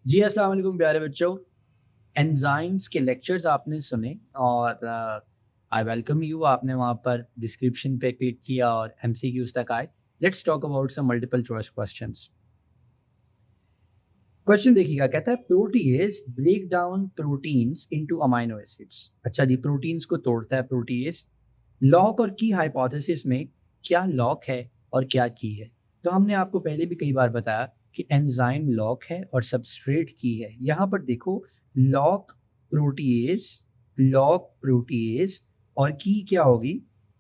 जी, अस्सलाम वालेकुम प्यारे बच्चों। एंजाइम्स के लेक्चर्स आपने सुने और आई वेलकम यू। आपने वहाँ पर डिस्क्रिप्शन पे क्लिक किया और एमसीक्यूज़ तक आए। Let's talk about some multiple choice questions. Question देखिएगा, कहता है protease break down proteins into amino acids. अच्छा जी, प्रोटीन्स को तोड़ता है प्रोटीएज। लॉक और की हाइपोथेसिस में क्या लॉक है और क्या की है? तो हमने आपको पहले भी कई बार बताया कि एंजाइम लॉक है और सबस्ट्रेट की है। यहाँ पर देखो, लॉक प्रोटीएज, लॉक प्रोटीएज और की क्या होगी?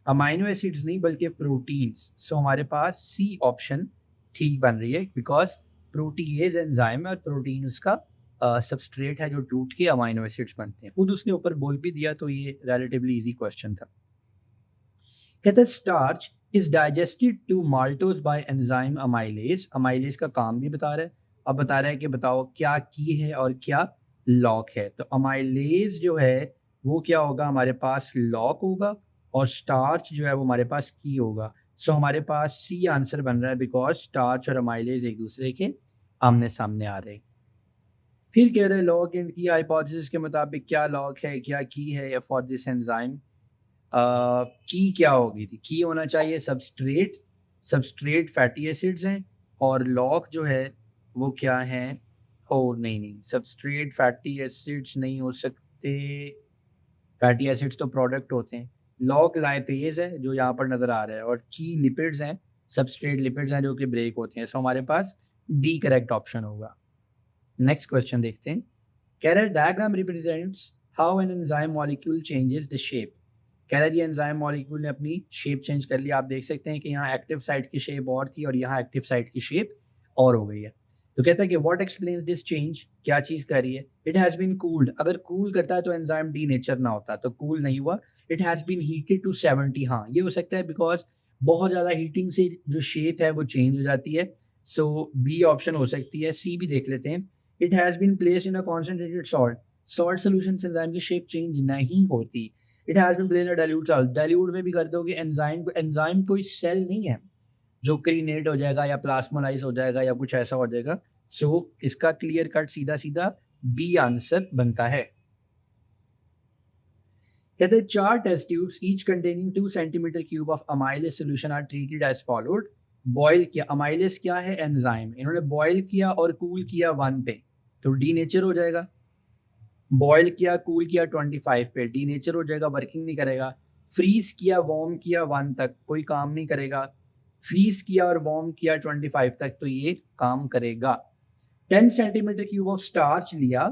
अमाइनो एसिड्स नहीं बल्कि प्रोटीन्स। सो हमारे पास सी ऑप्शन ठीक बन रही है, बिकॉज प्रोटीएज एंजाइम है और प्रोटीन उसका सबस्ट्रेट है जो टूट के अमाइनो एसिड्स बनते हैं। खुद उसने ऊपर बोल भी दिया, तो ये रिलेटिवली इजी क्वेश्चन था। कहते हैं starch is digested to maltose by enzyme amylase. Amylase का काम भी बता रहा है। अब बता रहा है कि बताओ क्या की है और क्या लॉक है। तो अमाइलेज जो है वो क्या होगा, हमारे पास लॉक होगा और स्टार्च जो है वो हमारे पास की होगा। सो हमारे पास सी आंसर बन रहा है, बिकॉज स्टार्च और अमाइलेज एक दूसरे के आमने सामने आ रहे हैं। फिर कह रहे हैं लॉक एंड की हाइपोथेसिस के मुताबिक क्या लॉक है क्या की है फॉर दिस एंजाइम। की क्या होगी थी? की होना चाहिए सबस्ट्रेट। सबस्ट्रेट फैटी एसिड्स हैं और लॉक जो है वो क्या है? ओ नहीं नहीं, सबस्ट्रेट फैटी एसिड्स नहीं हो सकते। फैटी एसिड्स तो प्रोडक्ट होते हैं। लॉक लाइपेज है जो यहाँ पर नजर आ रहा है और की लिपिड्स हैं, सबस्ट्रेट लिपिड्स हैं जो कि ब्रेक होते हैं। सो हमारे पास डी करेक्ट ऑप्शन होगा। नेक्स्ट क्वेश्चन देखते हैं। कह रहा है diagram represents how an enzyme molecule changes the shape. कह रहा है ये एंजाइम मॉलिक्यूल ने अपनी शेप चेंज कर लिया। आप देख सकते हैं कि यहाँ एक्टिव साइट की शेप और थी और यहाँ एक्टिव साइट की शेप और हो गई है। तो कहता है कि व्हाट एक्सप्लेन्स दिस चेंज, क्या चीज कर रही है? It has been cooled. अगर कूल करता है तो एंजाइम डी नेचर ना होता, तो कूल नहीं हुआ। It has been heated to 70। हाँ, ये हो सकता है बिकॉज बहुत ज्यादा हीटिंग से जो शेप है वो चेंज हो जाती है। सो बी ऑप्शन हो सकती है। सी भी देख लेते हैं। It has been placed in a concentrated salt. Salt solution से एंजाइम की शेप चेंज नहीं होती। It has been placed in a dilute salt. Dilute में भी कर दोगे एंजाइम कोई सेल नहीं है जो क्रीनेट हो जाएगा या प्लास्मोलाइज हो जाएगा या कुछ ऐसा हो जाएगा। सो इसका क्लियर कट सीधा सीधा बी आंसर बनता है। कहते हैं चार test tubes each containing 2 centimetre cube of amylase solution are treated as followed. Boil किया, अमाइलेज क्या है? एंजाइम। इन्होंने बॉयल किया और कूल किया 1 पे, तो डी नेचर हो जाएगा। बॉयल किया कूल किया 25 पे, डी नेचर हो जाएगा, वर्किंग नहीं करेगा। फ्रीज किया वार्म किया 1 तक, कोई काम नहीं करेगा। फ्रीज किया और वार्म किया 25 तक, तो ये काम करेगा। 10 सेंटीमीटर क्यूब ऑफ स्टार्च लिया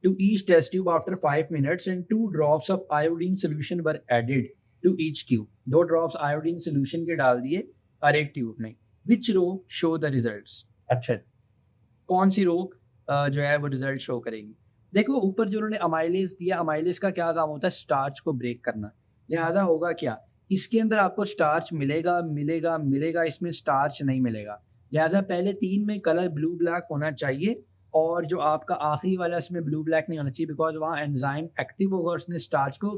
to each test tube after 5 minutes and 2 drops of iodine solution were added to each tube. 2 drops iodine solution के डाल दिए हर एक ट्यूब में। Which row show the results. अच्छा, कौन सी रो जो है वो रिजल्ट शो करेगी? देखो ऊपर जो उन्होंने अमाइलेज दिया, अमाइलेज का क्या काम होता है? स्टार्च को ब्रेक करना। लिहाजा होगा क्या, इसके अंदर आपको स्टार्च मिलेगा मिलेगा मिलेगा, इसमें स्टार्च नहीं मिलेगा। लिहाजा पहले 3 में कलर ब्लू ब्लैक होना चाहिए और जो आपका आखिरी वाला इसमें ब्लू ब्लैक नहीं होना चाहिए, बिकॉज वहाँ एंजाइम एक्टिव होगा और उसने स्टार्च को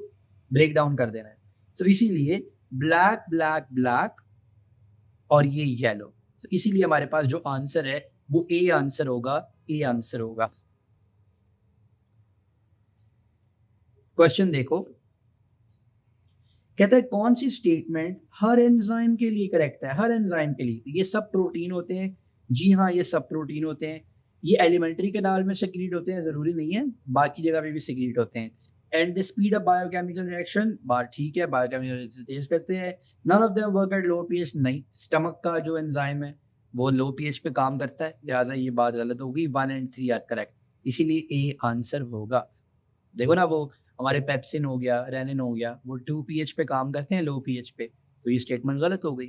ब्रेक डाउन कर देना है। सो इसीलिए ब्लैक ब्लैक ब्लैक और ये येलो। तो इसीलिए हमारे पास जो आंसर है वो ए आंसर होगा। ए आंसर होगा। क्वेश्चन देखो, कहता है कौन सी स्टेटमेंट हर एंजाइम के लिए करेक्ट है? हर एंजाइम के लिए। ये सब प्रोटीन होते हैं। जी हाँ, ये सब प्रोटीन होते हैं। ये एलिमेंट्री कैनाल में सिक्रीट होते हैं, जरूरी नहीं है, बाकी जगह पे भी सिक्रीट होते हैं। And the speed of biochemical reaction, बात ठीक है, बायोकेमिकल रिएक्शन तेज करते हैं। None of them work at low pH. नहीं, स्टमक का जो एंजाइम है वो लो पीएच पे काम करता है, लिहाजा ये बात गलत होगी। 1 एंड 3 आर करेक्ट, इसीलिए ए आंसर होगा। देखो ना, वो हमारे पेप्सिन हो गया, रेनिन हो गया, वो 2 पीएच पे काम करते हैं, लो पीएच पे, तो ये स्टेटमेंट गलत हो गई।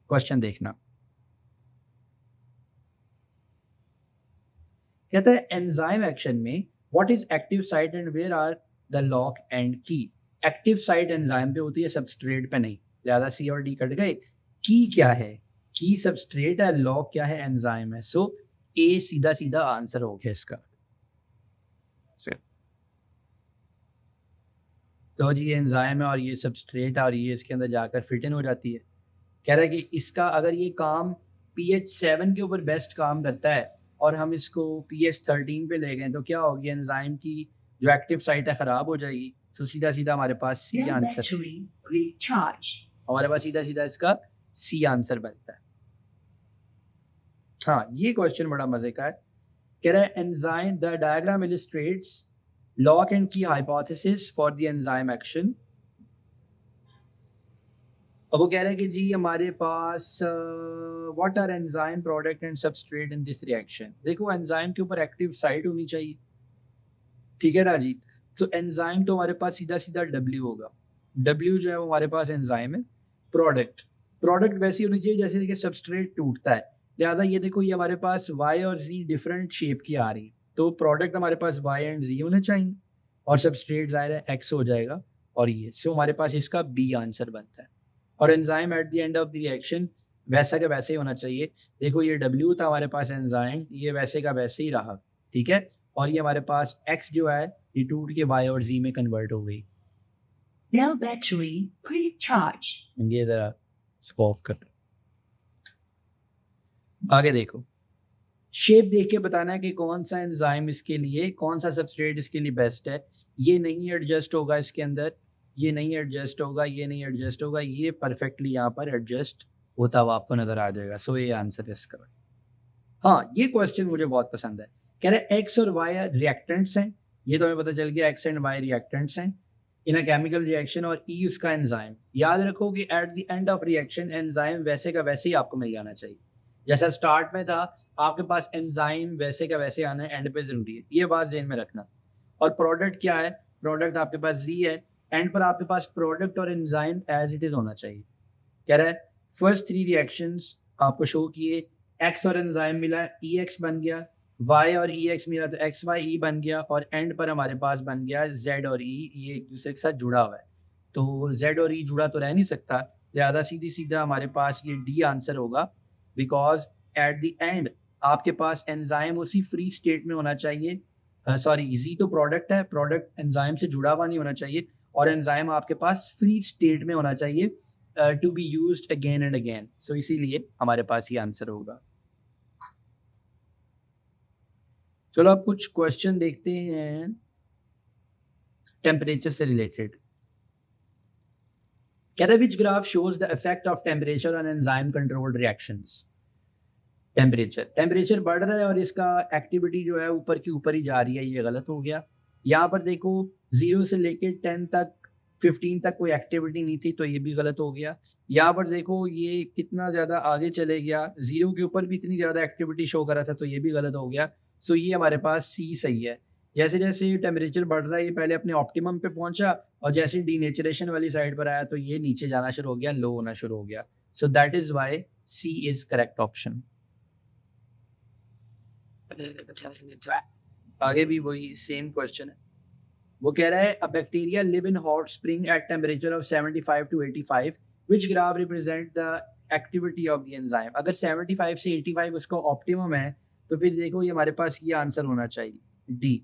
क्वेश्चन देखना, कहता है एंजाइम एक्शन में what is active site and where are the lock and key. Active site enzyme पे होती है, सबस्ट्रेट पे नहीं, लिहाजा सी और डी कट गए। की क्या है? की सबस्ट्रेट है, लॉक क्या है? एंजाइम है। सो ए सीधा सीधा आंसर हो गया इसका। तो जी ये एंजाइम है और ये सबस्ट्रेट है और ये इसके अंदर जाकर फिट इन हो जाती है। कह रहा है कि इसका अगर ये काम पीएच 7 के ऊपर बेस्ट काम करता है और हम इसको pH 13 पे ले गए तो क्या होगी, एंजाइम की जो एक्टिव साइट है ख़राब हो जाएगी। तो सीधा सीधा हमारे पास सी Cell आंसर, battery recharge. हमारे पास सीधा सीधा इसका सी आंसर बनता है। हाँ, ये क्वेश्चन बड़ा मजे का है। कह रहा है enzyme the diagram illustrates lock and key hypothesis for the enzyme action. अब वो कह रहे हैं कि जी हमारे पास what are enzyme product and substrate in this reaction. देखो एंजाइम के ऊपर एक्टिव साइट होनी चाहिए, ठीक है ना जी। तो एंजाइम तो हमारे पास सीधा सीधा डब्ल्यू होगा। डब्ल्यू जो है वो हमारे पास एंजाइम है। प्रोडक्ट, प्रोडक्ट वैसी होनी चाहिए जैसे देखिए सबस्ट्रेट टूटता है। लिहाजा ये देखो ये हमारे पास वाई और जी डिफरेंट शेप की आ रही है, तो प्रोडक्ट हमारे पास वाई एंड जी होने चाहिए और सबस्ट्रेट जाहिर है एक्स हो जाएगा। और ये सो हमारे पास इसका बी आंसर बनता है। और enzyme at the end of the reaction वैसा का वैसे ही होना चाहिए। देखो ये डब्ल्यू था हमारे पास एंजाइम, ये वैसे का वैसे ही रहा, ठीक है। और ये हमारे पास एक्स जो है ये टूट के वाई और जी में कन्वर्ट हो गई। Cell battery recharge. ये जरा ऑफ कर, आगे देखो। शेप देख के बताना है कि कौन सा एंजाइम इसके लिए, कौन सा सबस्ट्रेट इसके लिए बेस्ट है। ये नहीं एडजस्ट होगा इसके अंदर, ये नहीं एडजस्ट होगा, ये नहीं एडजस्ट होगा, ये परफेक्टली यहाँ पर एडजस्ट होता हुआ आपको नजर आ जाएगा। सो ये आंसर इसका। हाँ, ये क्वेश्चन मुझे बहुत पसंद है। कह रहे हैं एक्स और वाई रिएक्टेंट्स हैं, ये तो हमें पता चल गया, एक्स एंड वाई रिएक्टेंट्स हैं इन अ केमिकल रिएक्शन, और ई उसका एंजाइम। याद रखो कि at the end of reaction enzyme वैसे का वैसे ही आपको मिल जाना चाहिए। जैसा स्टार्ट में था आपके पास एंजाइम वैसे का वैसे आना है, एंड पे जरूरी है, ये बात ज़हन में रखना। और प्रोडक्ट क्या है, प्रोडक्ट आपके पास जी है, एंड पर आपके पास प्रोडक्ट और एंजाइम एज इट इज होना चाहिए। कह रहा है फर्स्ट 3 रिएक्शंस आपको शो किए, एक्स और एंजाइम मिला, ई एक्स बन गया, वाई और ई एक्स मिला तो एक्स वाई ई बन गया, और एंड पर हमारे पास बन गया जेड और ई, ये एक दूसरे के साथ जुड़ा हुआ है। तो जेड और ई जुड़ा तो रह नहीं सकता, लिहाजा सीधी सीधा हमारे पास ये डी आंसर होगा। बिकॉज एट द एंड आपके पास एंजाइम उसी फ्री स्टेट में होना चाहिए। सॉरी, जी तो प्रोडक्ट है, प्रोडक्ट एंजाइम से जुड़ा हुआ नहीं होना चाहिए, और एंजाइम आपके पास फ्री स्टेट में होना चाहिए to be used again and again. So इसीलिए हमारे पास ये आंसर होगा। चलो अब कुछ क्वेश्चन देखते हैं टेम्परेचर से रिलेटेड। कहता है which graph shows the effect of temperature on enzyme controlled reactions. Temperature बढ़ रहा है और इसका एक्टिविटी जो है ऊपर की ऊपर ही जा रही है, ये गलत हो गया। यहाँ पर देखो 0 से लेके 10 तक 15 तक कोई एक्टिविटी नहीं थी, तो ये भी गलत हो गया। यहाँ पर देखो ये कितना ज़्यादा आगे चले गया, 0 के ऊपर भी इतनी ज़्यादा एक्टिविटी शो कर रहा था, तो ये भी गलत हो गया। सो ये हमारे पास सी सही है। जैसे जैसे टेम्परेचर बढ़ रहा है ये पहले अपने ऑप्टिमम पे पहुंचा, और जैसे डीनेचरेशन वाली साइड पर आया तो ये नीचे जाना शुरू हो गया, लो होना शुरू हो गया। So that is why C is correct option. आगे भी वही सेम क्वेश्चन है। वो कह रहा है a bacteria live in hot spring at temperature of 75 to 85 which graph represent the activity of the enzyme. अगर 75 से 85 उसका ऑप्टिमम है तो फिर देखो ये हमारे पास ये आंसर होना चाहिए डी,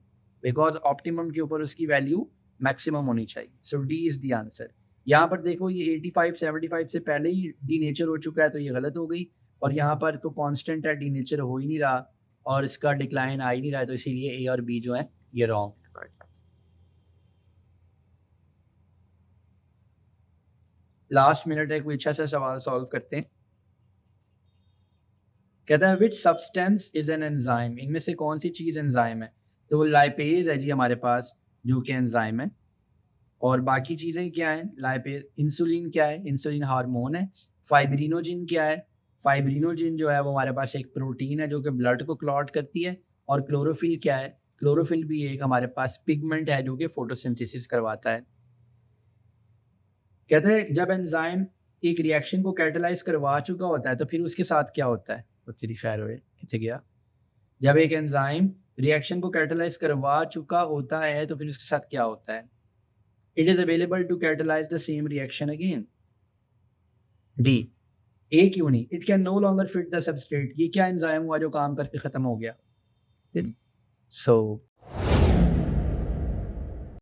बिकॉज ऑप्टिमम के ऊपर उसकी वैल्यू मैक्सिमम होनी चाहिए। सो डी इज द आंसर। यहाँ पर देखो ये 85 75 से पहले ही डी नेचर हो चुका है, तो ये गलत हो गई। और यहाँ पर तो कांस्टेंट है, डी नेचर हो ही नहीं रहा और इसका डिक्लाइन आ ही नहीं रहा है, तो इसीलिए ए और बी जो है ये रॉन्ग। लास्ट मिनट है, कोई अच्छा सा सवाल सॉल्व करते हैं। कहता है which substance is an enzyme, इनमें से कौन सी चीज़ एंजाइम है। तो वो लाइपेज है जी हमारे पास, जो कि एंजाइम है। और बाकी चीज़ें क्या हैं, लाइपेज, इंसुलिन क्या है, इंसुलिन हार्मोन है। फाइब्रिनोजिन क्या है, फाइब्रिनोजिन जो है वो हमारे पास एक प्रोटीन है जो कि ब्लड को क्लॉट करती है। और क्लोरोफिल क्या है, क्लोरोफिल भी एक हमारे पास पिगमेंट है जो कि फोटोसिंथेसिस करवाता है। कहते हैं जब एंजाइम एक रिएक्शन को कैटलाइज करवा चुका होता है तो फिर उसके साथ क्या होता है, वो तेरी खैर हुए इतने गया। जब एक एंजाइम रिएक्शन को कैटलाइज करवा चुका होता है तो फिर उसके साथ क्या होता है, it is available to catalyse the same reaction again. D, A क्यों नहीं, it can no longer fit the substrate. ये क्या एंजाइम हुआ जो काम करके खत्म हो गया। सो